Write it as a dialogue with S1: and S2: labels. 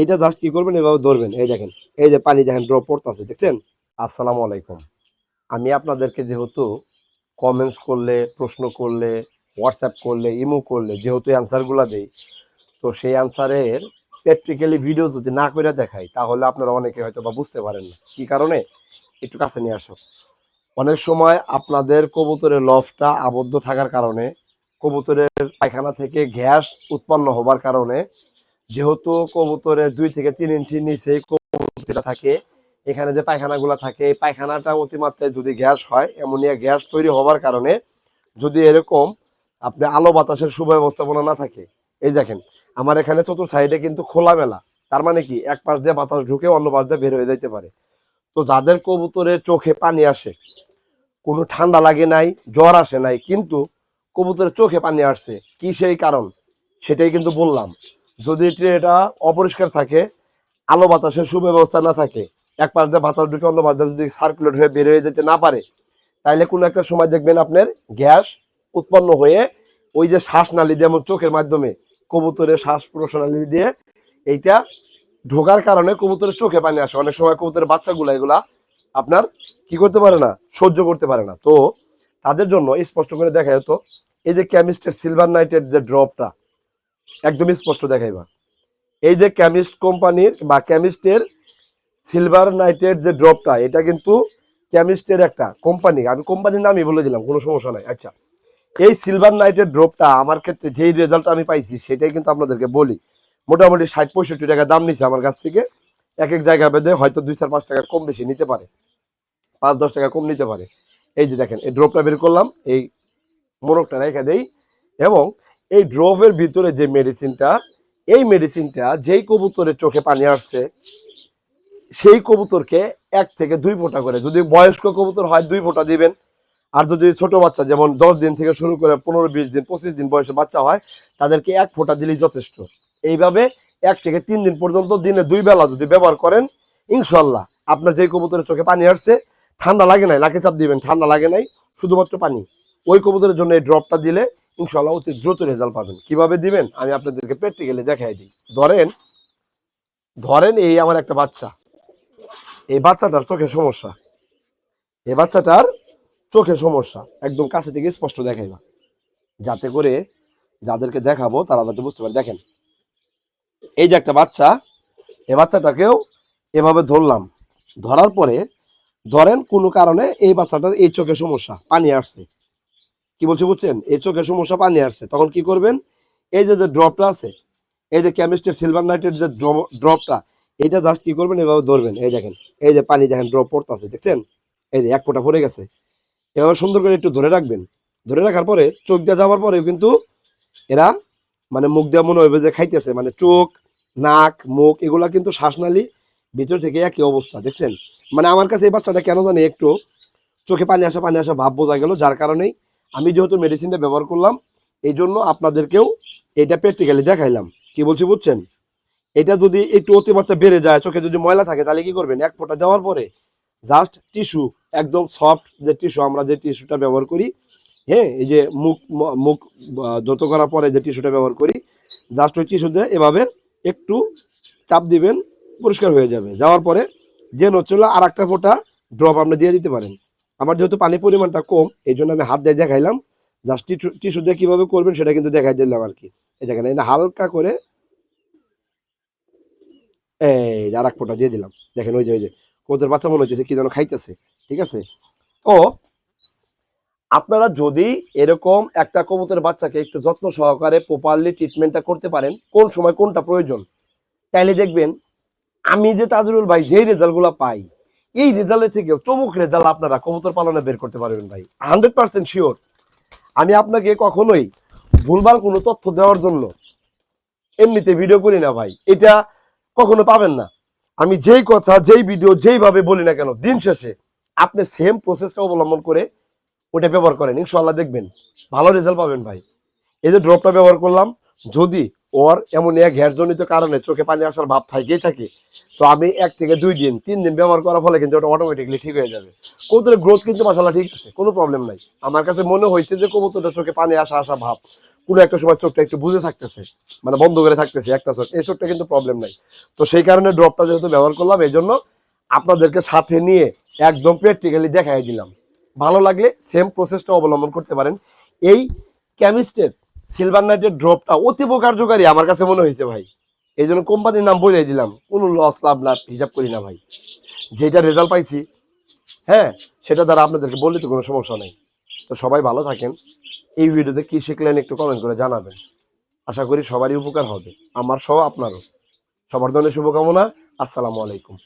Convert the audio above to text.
S1: এটা জাস্ট কি করবেন, এভাবে ধরবেন। এই দেখেন, এই যে পানি দেখেন ড্রপ পড়তেছে, দেখছেন? আসসালামু আলাইকুম। আমি আপনাদেরকে যেহেতু কমেন্টস করলে, প্রশ্ন করলে, হোয়াটসঅ্যাপ করলে, ইমো করলে যেহেতু অ্যান্সারগুলো দেই, তো সেই অ্যান্সারের প্র্যাকটিক্যালি ভিডিও যদি না করে দেখাই তাহলে আপনারা অনেকে হয়তো বা বুঝতে পারেন না কি কারণে। একটু কাছে নিয়ে আসো। অনেক সময় আপনাদের কবুতরের লফটা আবদ্ধ থাকার কারণে, কবুতরের পায়খানা থেকে গ্যাস উৎপন্ন হবার কারণে, যেহেতু কবুতরের 2 থেকে 3 ইঞ্চি নিচেই কবুতরটা থাকে, এখানে যে পায়খানাগুলো থাকে এই পায়খানাটা অতিমাত্রায় যদি গ্যাস হয়, অ্যামোনিয়া গ্যাস তৈরি হবার কারণে যদি এরকম আপনি আলো বাতাসের সুব্যবস্থাপনা না থাকে, এই দেখেন আমার এখানে চতুর্থ সাইডে কিন্তু খোলামেলা, তার মানে কি এক পাশ দিয়ে বাতাস ঢুকে অন্য পাশ দিয়ে বের হয়ে যাইতে পারে। তো যাদের কবুতরের চোখে পানি আসে, কোনো ঠান্ডা লাগে নাই, জ্বর আসে নাই, কিন্তু কবুতরের চোখে পানি আসছে, কি সেই কারণ সেটাই কিন্তু বললাম। যদি এটা অপরিষ্কার থাকে, আলো বাতাসের সুব্যবস্থা না থাকে, এক পাশ দিয়ে বাতাস ঢুকে অন্য পাশ দিয়ে যদি সার্কুলেট হয়ে বের হয়ে যেতে না পারে, তাইলে কোনো একটা সময় দেখবেন আপনার গ্যাস উৎপন্ন হয়ে ওই যে শ্বাসনালী, যেমন চোখের মাধ্যমে কবুতরের শ্বাস প্রশ্বাসনালী দিয়ে এইটা ঢোকার কারণে কবুতরের চোখে পানি আসে। অনেক সময় কবুতরের বাচ্চাগুলো এগুলা আপনার কি করতে পারে না, সহ্য করতে পারে না। তো তাদের জন্য স্পষ্ট করে দেখা যেত, এই যে কেমিস্টের সিলভার নাইটের যে ড্রপটা একদম স্পষ্ট দেখাইবা। এই যে কেমিস্ট কোম্পানির বা কেমিস্টের সিলভার নাইটের যে ড্রপটা, এটা কিন্তু কেমিস্টের একটা কোম্পানি, আমি কোম্পানির নামই বলে দিলাম, কোনো সমস্যা নাই। আচ্ছা, এই সিলভার নাইটের ড্রপটা আমার ক্ষেত্রে যেই রেজাল্ট আমি পাইছি সেটাই কিন্তু আপনাদেরকে বলি। মোটামুটি 60-65 টাকা দাম নিছে আমার কাছ থেকে। এক এক জায়গা বেঁধে হয়তো 2-4-5 টাকা কম বেশি নিতে পারে, 5-10 টাকা কম নিতে পারে। এই যে দেখেন, এই ড্রপটা বের করলাম, এই মোড়কটা রেখে দেই, এবং এই ড্রপের ভিতরে যে মেডিসিনটা, এই মেডিসিনটা যেই কবুতরের চোখে পানি আসছে সেই কবুতরকে 1 থেকে 2 ফোঁটা করে, যদি বয়স্ক কবুতর হয় 2 ফোঁটা দিবেন, আর যদি ছোট বাচ্চা যেমন 10 দিন থেকে শুরু করে 15-20 দিন 25 দিন বয়সে বাচ্চা হয়, তাদেরকে 1 ফোঁটা দিলেই যথেষ্ট। এইভাবে 1 থেকে 3 দিন পর্যন্ত দিনে 2 বেলা যদি ব্যবহার করেন, ইনশাল্লাহ আপনার যে কবুতরের চোখে পানি আসছে, ঠান্ডা লাগে নাই, নাকে চাপ দিবেন, ঠান্ডা লাগে নাই, শুধুমাত্র পানি, ওই কবুতরের জন্য এই ড্রপটা দিলে ইনশাল্লাহ অতি দ্রুত রেজাল্ট পাবেন। কিভাবে দিবেন আমি আপনাদেরকে প্র্যাকটিক্যালি দেখাই দিই। ধরেন ধরেন এই আমার একটা বাচ্চা, এই বাচ্চাটার চোখে সমস্যা, এই বাচ্চাটার চোখে সমস্যা একদম কাছে থেকে স্পষ্ট দেখাইবা, যাতে করে যাদেরকে দেখাবো তারা যাতে বুঝতে পারে। দেখেন, এই যে একটা বাচ্চা, এই বাচ্চাটাকেও এভাবে ধরলাম, ধরার পরে ধরেন কোনো কারণে এই বাচ্চাটার এই চোখে সমস্যা, পানি আসছে, কি বলছি বুঝছেন, এই চোখে সমস্যা পানি আসছে, তখন কি করবেন, এই যে যে ড্রপটা আছে, এই যে কেমিস্টের সিলভার নাইটের যে ড্রপটা, এটা জাস্ট কি করবেন, এভাবে ধরবেন। এই দেখেন, এই যে পানি দেখেন ড্রপ পড়তেছে, দেখছেন? এই যে 1 ফোঁটা পড়ে গেছে। এভাবে সুন্দর করে একটু ধরে রাখবেন। ধরে রাখার পরে চোখ দিয়ে যাওয়ার পরে কিন্তু এরা মানে মুখ দিয়ে মনে হবে যে খাইতেছে, মানে চোখ, নাক, মুখ এগুলা কিন্তু শ্বাসনালী ভিতর থেকে একই অবস্থা, দেখছেন? মানে আমার কাছে এই বাচ্চাটা কেন জানি একটু চোখে পানি আসা ভাব বোঝা গেল, যার কারণেই আমি যেহেতু মেডিসিনটা ব্যবহার করলাম, এই জন্য আপনাদেরকেও এটা প্র্যাকটিক্যালি দেখাইলাম। কি বলছি বুঝছেন? এটা যদি একটু অতিমাত্রা বেড়ে যায়, চোখে যদি ময়লা থাকে, তাহলে কি করবেন, 1 ফোঁটা দেওয়ার পরে জাস্ট টিস্যু, একদম সফট যে টিস্যু, আমরা যে টিস্যুটা ব্যবহার করি, হ্যাঁ, এই যে মুখ মুখ যত করার পরে যে টিস্যুটা ব্যবহার করি, জাস্ট ওই টিস্যু দিয়ে এভাবে একটু চাপ দিবেন, পরিষ্কার হয়ে যাবে। যাওয়ার পরে যে নচলে আর একটা ফোঁটা ড্রপ আপনি দিয়ে দিতে পারেন। আমার যেহেতু পানির পরিমাণটা কম, এই জন্য আমি হাত দিয়ে দেখাইলাম, জাস্ট টিস্যু দিয়ে কীভাবে করবেন সেটা কিন্তু দেখাই দিলাম আর কি। এই দেখেন, এটা হালকা করে এই আর 1 ফোঁটা দিয়ে দিলাম। দেখেন, ওই যে ওদের বাচ্চা মনে হচ্ছে কি যেন খাইতেছে, ঠিক আছে? তো আপনারা যদি এরকম একটা কবুতরের বাচ্চাকে একটু যত্ন সহকারে প্রপারলি ট্রিটমেন্টটা করতে পারেন, কোন সময় কোনটা প্রয়োজন, তাইলে দেখবেন আমি যে তাজুরুল ভাই যেই রেজাল্টগুলো পাই, এই রেজাল্টের থেকেও চমক রেজাল্ট আপনারা কবুতর পালনে বের করতে পারবেন ভাই, 100% শিওর। আমি আপনাকে কখনোই ভুলভাল কোনো তথ্য দেওয়ার জন্য এমনিতে ভিডিও করি না ভাই, এটা কখনো পাবেন না। আমি যেই কথা, যেই ভিডিও, যেইভাবে বলি না কেন, দিন শেষে আপনি সেম প্রসেসটা অবলম্বন করে ওটা ব্যবহার করেন, ইনশাল্লাহ দেখবেন ভালো রেজাল্ট পাবেন ভাই। এই যে ড্রপটা ব্যবহার করলাম, যদি ওর এমন এক ঘেরজনিত কারণে চোখে পানি আসার ভাব থাকেই থাকে। তো আমি 1 থেকে 2 দিন 3 দিন ব্যবহার করার ফলে কিন্তু ওটা অটোমেটিকলি ঠিক হয়ে যাবে। কবুতরের গ্রোথ কিন্তু মাশাআল্লাহ ঠিক আছে, কোনো প্রবলেম নাই। আমার কাছে মনে হয়েছে যে কবুতরটা চোখে পানি আসা ভাব, কোনো একটা সময় চোখটা একটু বুঝে থাকতেছে, মানে বন্ধ করে থাকতেছে একটা চোখ, এই চোখটা কিন্তু প্রবলেম নাই। তো সেই কারণে ড্রপটা যেহেতু ব্যবহার করলাম, এই জন্য আপনাদেরকে সাথে নিয়ে একদম প্র্যাকটিক্যালি দেখাই দিলাম। ভালো লাগলে সেম প্রসেসটা অবলম্বন করতে পারেন। এই কেমিস্টের সিলভার নাইটের ড্রপটা অতীব কার্যকারী আমার কাছে মনে হয়েছে ভাই। এই জন্য কোম্পানির নাম বলে দিলাম, কোনো লস লাভ লাভ হিসাব করি না ভাই, যেটা রেজাল্ট পাইছি, হ্যাঁ, সেটা দ্বারা আপনাদেরকে বললে তো কোনো সমস্যা নেই। তো সবাই ভালো থাকেন। এই ভিডিওতে কি শিখলেন একটু কমেন্ট করে জানাবেন। আশা করি সবারই উপকার হবে, আমার সহ আপনারও। সবার জন্য শুভকামনা। আসসালামু আলাইকুম।